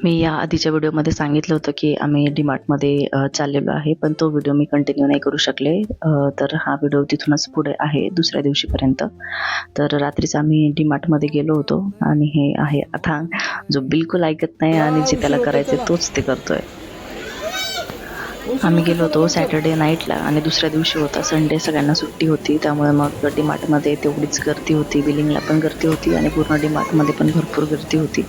मी या आधीच्या व्हिडिओमध्ये सांगितलं होतं की आम्ही डीमार्टमध्ये चाललेलो आहे, पण तो व्हिडिओ मी कंटिन्यू नाही करू शकले. तर हा व्हिडिओ तिथूनच पुढे आहे दुसऱ्या दिवशीपर्यंत. तर रात्रीच आम्ही डीमार्टमध्ये गेलो होतो आणि हे आहे अथांग, जो बिलकुल ऐकत नाही आणि जे त्याला करायचे तोच ते करतोय. आम्ही गेलो होतो सॅटर्डे नाईटला आणि दुसऱ्या दिवशी होता संडे, सगळ्यांना सुट्टी होती. त्यामुळे मग डीमार्टमध्ये तेवढीच गर्दी होती, बिलिंगला पण गर्दी होती आणि पूर्ण डीमार्टमध्ये पण भरपूर गर्दी होती.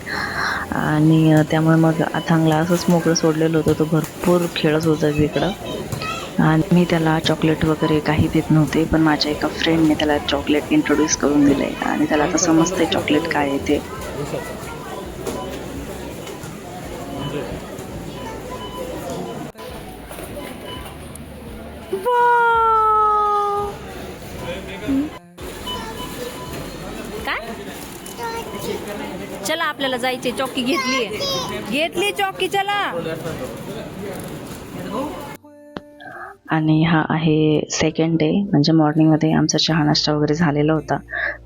आणि त्यामुळे मग अथांगला असंच मोकळं सोडलेलं होतं. तो भरपूर खेळत होता तिकडं आणि मी त्याला चॉकलेट वगैरे काही देत नव्हते, पण माझ्या एका फ्रेंडने त्याला चॉकलेट इंट्रोड्यूस करून दिले आणि त्याला आता समजतंय चॉकलेट काय आहे ते. काय चला आपल्याला जायचे, चौकी घेतली चौकी, चला. आणि हा आहे सेकंड डे, म्हणजे मॉर्निंगमध्ये आमचा चहा नाश्ता वगैरे झालेला होता.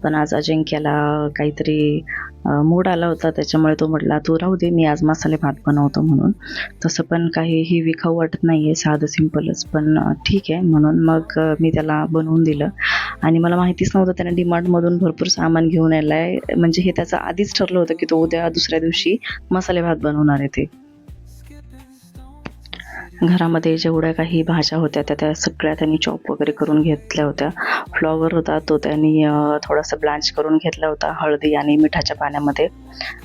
पण आज अजिंक्यला काहीतरी मूड आला होता, त्याच्यामुळे तो म्हटला तू राहू दे, मी आज मसाले भात बनवतो म्हणून. तसं पण काही विखाऊ वाटत नाही आहे, साधं सिम्पलच, पण ठीक आहे म्हणून मग मी त्याला बनवून दिलं. आणि मला माहितीच नव्हतं त्याने डीमार्टमधून भरपूर सामान घेऊन यायला आहे, म्हणजे हे त्याचं आधीच ठरलं होतं की तो उद्या दुसऱ्या दिवशी मसाले भात बनवणार आहे ते. घरामध्ये जेवढ्या काही भाज्या होत्या त्या सगळ्या त्यांनी चॉप वगैरे करून घेतल्या होत्या. फ्लॉवर होता तो त्यांनी थोडासा ब्लांच करून घेतला होता हळदी आणि मिठाच्या पाण्यामध्ये,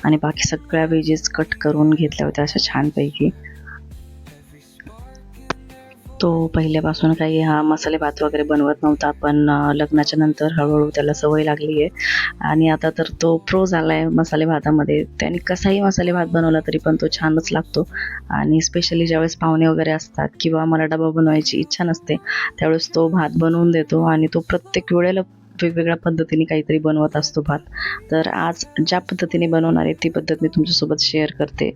आणि बाकी सगळ्या वेजेस कट करून घेतल्या होत्या अशा छानपैकी. तो पहिल्यापासून काही हा मसाले भात वगैरे बनवत नव्हता, पण लग्नाच्या नंतर हळूहळू त्याला सवय लागली आहे आणि आता तर तो प्रो झाला आहे मसाले भातामध्ये. त्याने कसाही मसाले भात बनवला तरी पण तो छानच लागतो. आणि स्पेशली ज्यावेळेस पाहुणे वगैरे असतात किंवा मला डबा बनवायची इच्छा नसते, त्यावेळेस तो भात बनवून देतो आणि तो प्रत्येक वेळेला वेगवेगळ्या पद्धतीने काहीतरी बनवत असतो भात. तर आज ज्या पद्धतीने बनवणार आहे ती पद्धत मी तुमच्यासोबत शेअर करते.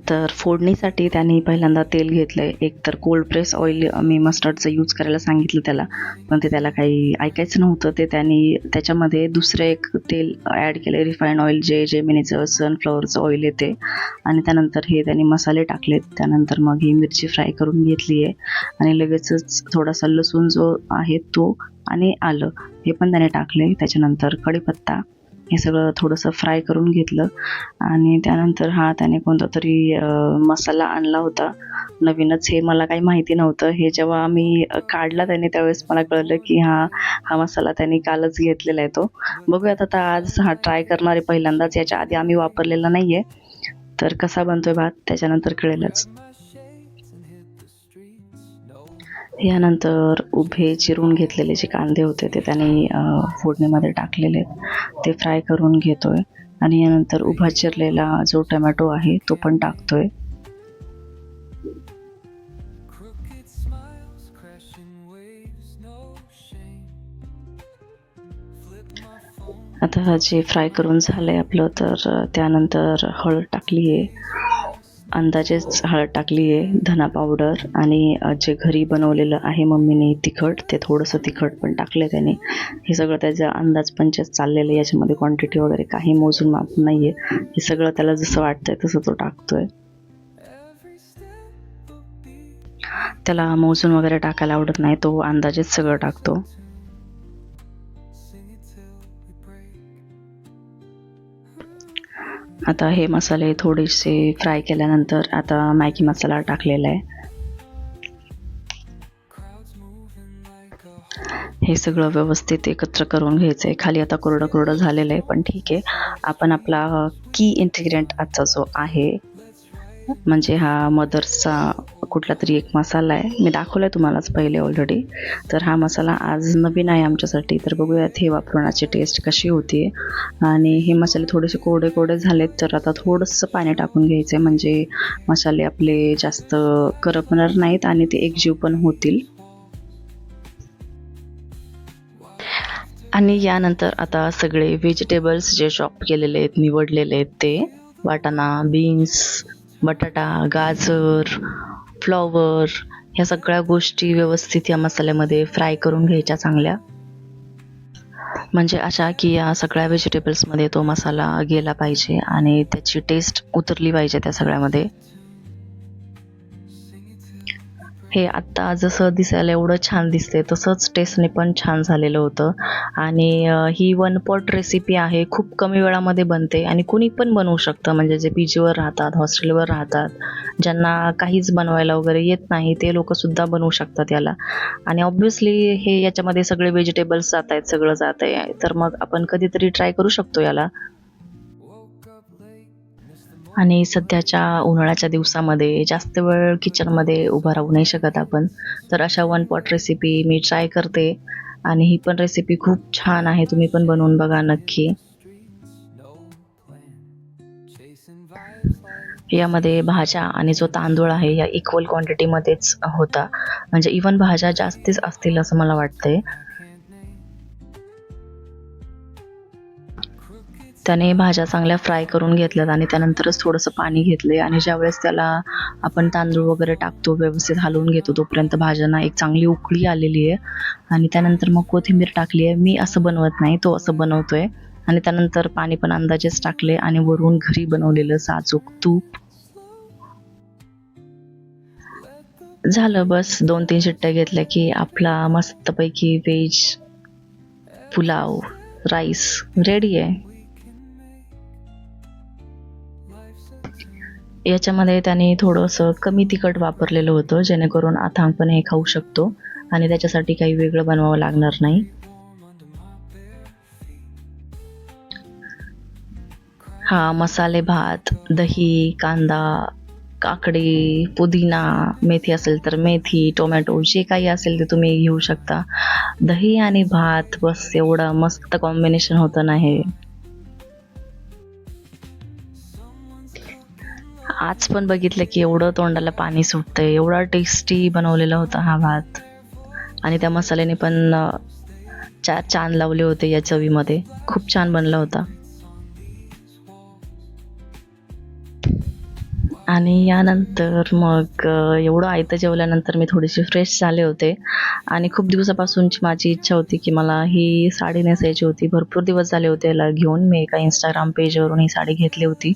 तर फोडणीसाठी त्यांनी पहिल्यांदा तेल घेतलंय. एक तर कोल्ड प्रेस ऑइल मी मस्टर्डचं यूज करायला सांगितलं त्याला, पण ते त्याला काही ऐकायचं नव्हतं. ते त्यांनी त्याच्यामध्ये दुसरं एक तेल ॲड केलं, रिफाईंड ऑइल, जे जेमिनीचं सनफ्लॉवरचं ऑइल येते. आणि त्यानंतर हे त्यांनी मसाले टाकलेत. त्यानंतर मग ही मिरची फ्राय करून घेतली आहे आणि लगेचच थोडासा लसूण जो आहे तो आणि आलं हे पण त्याने टाकले. त्याच्यानंतर कढीपत्ता हे सगळं थोडंसं फ्राय करून घेतलं. आणि त्यानंतर त्याने कोणता तरी मसाला आणला होता नवीनच, हे मला काही माहिती नव्हतं. हे जेव्हा आम्ही काढला त्याने त्यावेळेस मला कळलं की हा मसाला त्यांनी कालच घेतलेला आहे. तो बघूयात आता, आज ट्राय करणार आहे पहिल्यांदाच. याच्या आधी आम्ही वापरलेला नाही आहे, तर कसा बनतोय भात त्याच्यानंतर कळेलच. यानंतर उभे चिरून घेतलेले जे कांदे होते ते त्यांनी फोडणीमध्ये टाकलेले ते फ्राय करून घेतोय. आणि यानंतर उभा चिरलेला जो टोमॅटो आहे तो पण टाकतोय. आता जे फ्राय करून झालंय आपलं, तर त्यानंतर हळद टाकली आहे, अंदाजेच हळद टाकली आहे, धना पावडर आणि जे घरी बनवलेलं आहे मम्मीने तिखट, ते थोडंसं तिखट पण टाकलं आहे त्याने. हे सगळं त्याचा अंदाज पंचच चाललेलं आहे, याच्यामध्ये क्वांटिटी वगैरे काही मोजून माप नाही आहे. हे सगळं त्याला जसं वाटतंय तसं तो टाकतोय. त्याला मोजून वगैरे टाकायला आवडत नाही, तो अंदाजेच सगळं टाकतो. आता हे मसाले थोडेसे फ्राय केल्यानंतर आता मॅगी मसाला टाकलेला आहे. हे सगळं व्यवस्थित एकत्र करून घ्यायचं आहे. खाली आता कोरडं कोरडं झालेलं आहे, पण ठीक आहे. आपण आपला की इन्ग्रेडियंट आजचा जो आहे, म्हणजे हा मदर्सचा कुठला तरी एक मसाला आहे, मी दाखवला आहे तुम्हालाच पहिले ऑलरेडी. तर हा मसाला आज नवीन आहे आमच्यासाठी, तर बघूयात हे वापरण्याची टेस्ट कशी होती. आणि हे मसाले थोडेसे कोरडे कोरडे झालेत, तर आता थोडंसं पाणी टाकून घ्यायचं आहे, म्हणजे मसाले आपले जास्त करपणार नाहीत आणि ते एकजीव पण होतील. आणि यानंतर आता सगळे व्हेजिटेबल्स जे चॉप केलेले आहेत, निवडलेले आहेत, ते वाटाणा, बीन्स, बटाटा, गाजर, फ्लॉवर, ह्या सगळ्या गोष्टी व्यवस्थित या मसाल्यामध्ये फ्राय करून घ्यायच्या चांगल्या. म्हणजे अशा की या सगळ्या व्हेजिटेबल्समध्ये तो मसाला गेला पाहिजे आणि त्याची टेस्ट उतरली पाहिजे त्या सगळ्यामध्ये. हे आत्ता जसं दिसायला एवढं छान दिसते तसंच टेस्टने पण छान झालेलं होतं. आणि ही वन पॉट रेसिपी आहे, खूप कमी वेळामध्ये बनते आणि कुणी पण बनवू शकतं. म्हणजे जे पीजीवर राहतात, हॉस्टेलवर राहतात, ज्यांना काहीच बनवायला वगैरे येत नाही ते लोकंसुद्धा बनवू शकतात याला. आणि ऑब्व्हियसली हे याच्यामध्ये सगळे व्हेजिटेबल्स जात आहेत, सगळं जात आहे, तर मग आपण कधीतरी ट्राय करू शकतो याला. आणि सध्याच्या उन्हाळ्याच्या दिवसामध्ये जास्त वेळ किचनमध्ये उभं राहू नाही शकत आपण, तर अशा वन पॉट रेसिपी मी ट्राय करते आणि ही पण रेसिपी खूप छान आहे, तुम्ही पण बनवून बघा नक्की. यामध्ये भाज्या आणि जो तांदूळ आहे या इक्वल क्वांटिटीमध्येच होता, म्हणजे इव्हन भाज्या जास्तीच असतील असं मला वाटतंय. त्याने भाज्या चांगल्या फ्राय करून घेतल्यात आणि त्यानंतरच थोडंसं पाणी घेतले आणि ज्यावेळेस त्याला आपण तांदूळ वगैरे टाकतो, व्यवस्थित हलवून घेतो, तोपर्यंत भाज्यांना एक चांगली उकळी आलेली आहे. आणि त्यानंतर मग कोथिंबीर टाकली आहे. मी असं बनवत नाही, तो असं बनवतोय. आणि त्यानंतर पाणी पण अंदाजेच टाकले आणि वरून घरी बनवलेलं साजूक तूप. झालं बस 2-3 शिट्ट्या घेतल्या की आपला मस्तपैकी व्हेज पुलाव, राईस रेडी आहे. याच्यामध्ये त्याने थोडंसं कमी तिखट वापरलेलं होतं, जेणेकरून अथांग पण हे खाऊ शकतो आणि त्याच्यासाठी काही वेगळं बनवावं लागणार नाही. हा मसाले भात, दही, कांदा, काकडी, पुदिना, मेथी असेल तर मेथी, टोमॅटो जे काही असेल ते तुम्ही घेऊ शकता. दही आणि भात बस एवढं मस्त कॉम्बिनेशन होतं ना हे. आज पण बघितलं की एवढं तोंडाला पाणी सुटतंय, एवढा टेस्टी बनवलेला होता हा भात. आणि त्या मसाल्याने पण 4 चांद लावले होते या चवीमध्ये. खूप छान बनला होता. आणि यानंतर मग एवढं आयतं जेवल्यानंतर मी थोडीशी फ्रेश झाले होते आणि खूप दिवसापासूनची माझी इच्छा होती की मला ही साडी नेसायची होती. भरपूर दिवस झाले होते याला घेऊन. मी एका Instagram पेजवरून ही साडी घेतली होती.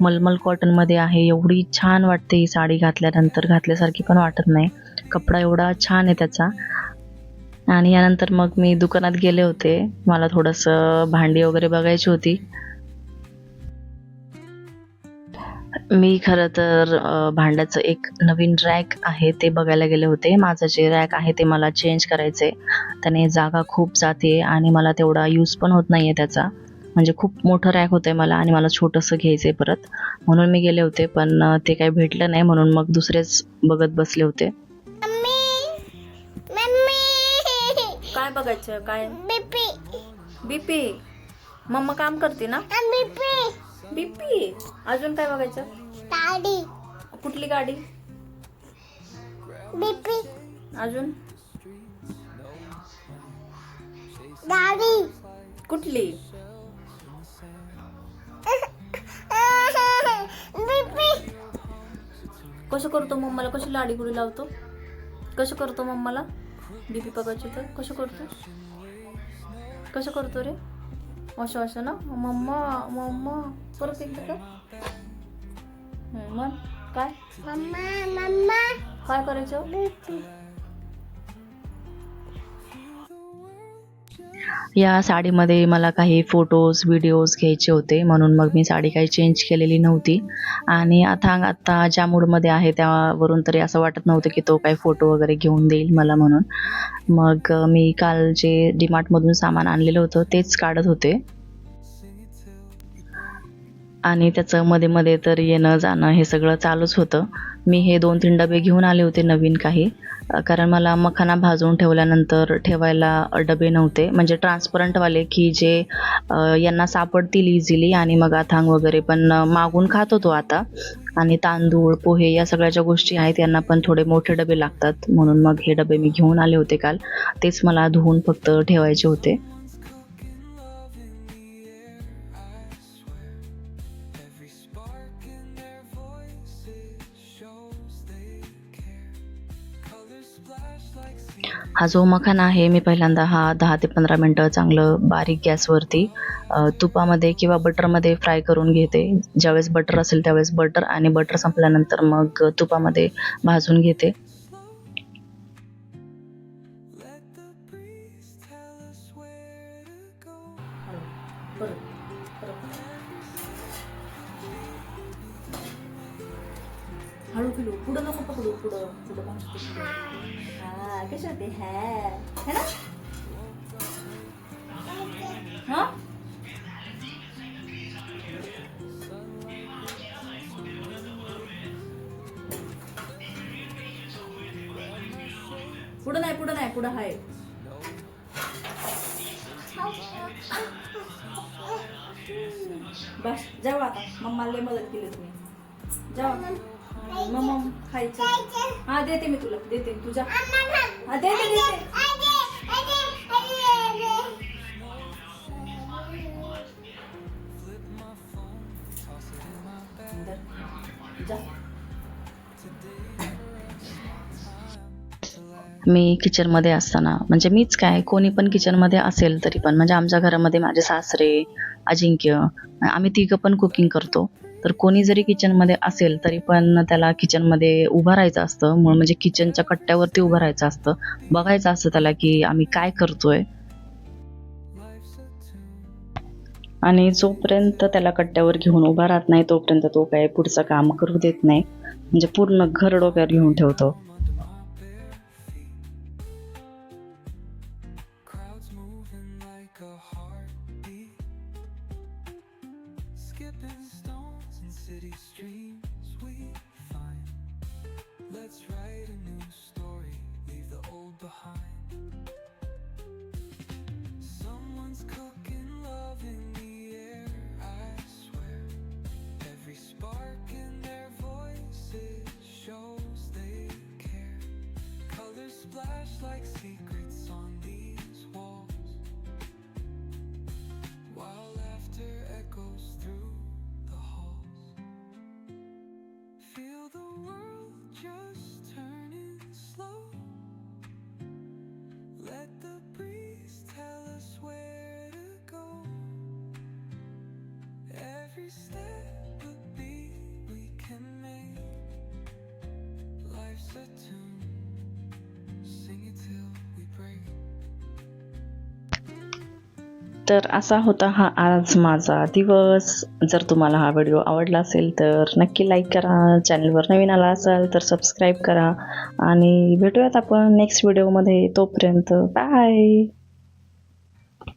मलमल कॉटनमध्ये आहे. एवढी छान वाटते ही साडी घातल्यानंतर, घातल्यासारखी पण वाटत नाही. कपडा एवढा छान आहे त्याचा. आणि यानंतर मग मी दुकानात गेले होते. मला थोडंसं भांडी वगैरे बघायची होती. मी खरं तर भांड्याचं एक नवीन रॅक आहे ते बघायला गेले होते. माझं जे रॅक आहे ते मला चेंज करायचं आहे. त्याने जागा खूप जाते आणि मला तेवढा यूज पण होत नाही आहे त्याचा. म्हणजे खूप मोठं रॅक होतं आहे मला आणि मला छोटंसं घ्यायचं आहे परत. म्हणून मी गेले होते, पण ते काही भेटलं नाही, म्हणून मग दुसरेच बघत बसले होते. काय बघायचं? काय बीपी? मम्मा काम करते ना. बीपी. अजून काय बघायचं? गाडी. कुठली गाडी? बीपी. अजून गाडी. कुठली? बीपी. कसं करतो मम्माला? कशी लाडी गुडी लावतो? कसं करतो मम्माला? बीपी बघायची तर कसं करतो? कसं करतो रे? असं असं ना. मम्मा मम्मा परत एकदा का? मग काय मम्मा मम्मा. काय करायचं? बीपी. या साडीमध्ये मला काही फोटोज, व्हिडिओज घ्यायचे होते, म्हणून मग मी साडी काही चेंज केलेली नव्हती. आणि अथांग आत्ता ज्या मूडमध्ये आहे त्यावरून तरी असं वाटत नव्हतं की तो काही फोटो वगैरे घेऊन देईल मला म्हणून. मग मी काल जे डीमार्टमधून सामान आणलेलं होतं तेच काढत होते. आणि त्याचं मध्ये तर येणं जाणं हे सगळं चालूच होतं. मी हे 2-3 डबे घेऊन आले होते नवीन काही, कारण मला मखाना भाजून ठेवल्यानंतर ठेवायला डबे नव्हते, म्हणजे ट्रान्सपरंटवाले की जे यांना सापडतील इझिली. आणि मग अथांग वगैरे पण मागून खात होतो आता. आणि तांदूळ, पोहे या सगळ्या ज्या गोष्टी आहेत यांना पण थोडे मोठे डबे लागतात, म्हणून मग हे डबे मी घेऊन आले होते काल. तेच मला धुवून फक्त ठेवायचे होते. Shows they care. Colors splash हा जो मखाना आहे मी पहिल्यांदा हा 10 ते 15 मिनटं चांगलं बारीक गॅसवरती तुपामध्ये किंवा बटरमध्ये फ्राय करून घेते. ज्यावेळेस बटर असेल त्यावेळेस बटर आणि बटर संपल्यानंतर मग तुपामध्ये भाजून घेते. हळू पिलू पुढं नको पकडू पुढं पुढं भाजते. हा कशा ते है ना हा पुढं नाही पुढं आहे. बस जाऊ आता मम्माला लय मदत केली तुम्ही. जाऊ मम्मा खायचं. हा देते मी तुला देते तुझ्या. हा देते जा. मी किचनमध्ये असताना म्हणजे मीच काय कोणी पण किचनमध्ये असेल तरी पण म्हणजे आमच्या घरामध्ये माझे सासरे, अजिंक्य आम्ही तिघं पण कुकिंग करतो. तर कोणी जरी किचनमध्ये असेल तरी पण त्याला किचनमध्ये उभं राहायचं असतं. म्हणजे किचनच्या कट्ट्यावरती उभं राहायचं असतं. बघायचं असतं त्याला की आम्ही काय करतोय. आणि जोपर्यंत त्याला कट्ट्यावर घेऊन उभा राहत नाही तोपर्यंत तो काय पुढचं काम करू देत नाही. म्हणजे पूर्ण घर डोक्यावर घेऊन ठेवतो. Skipping stones in city streams we find. Let's write a new story, leave the old behind. Someone's cooking love in the air, I swear. Every spark in their voices shows they care. Colors splash like secrets on these walls, while laughter echoes through the halls. Feel the world just turning slow. Let the breeze tell us where to go. Every step a beat we can make. Life's a tune, sing it till we break. तर असा होता हा आज माझा दिवस. जर तुम्हाला हा व्हिडिओ आवडला असेल तर नक्की लाईक करा. चॅनलवर नवीन आला असाल तर सबस्क्राईब करा आणि भेटूयात आपण नेक्स्ट व्हिडिओमध्ये. तोपर्यंत बाय.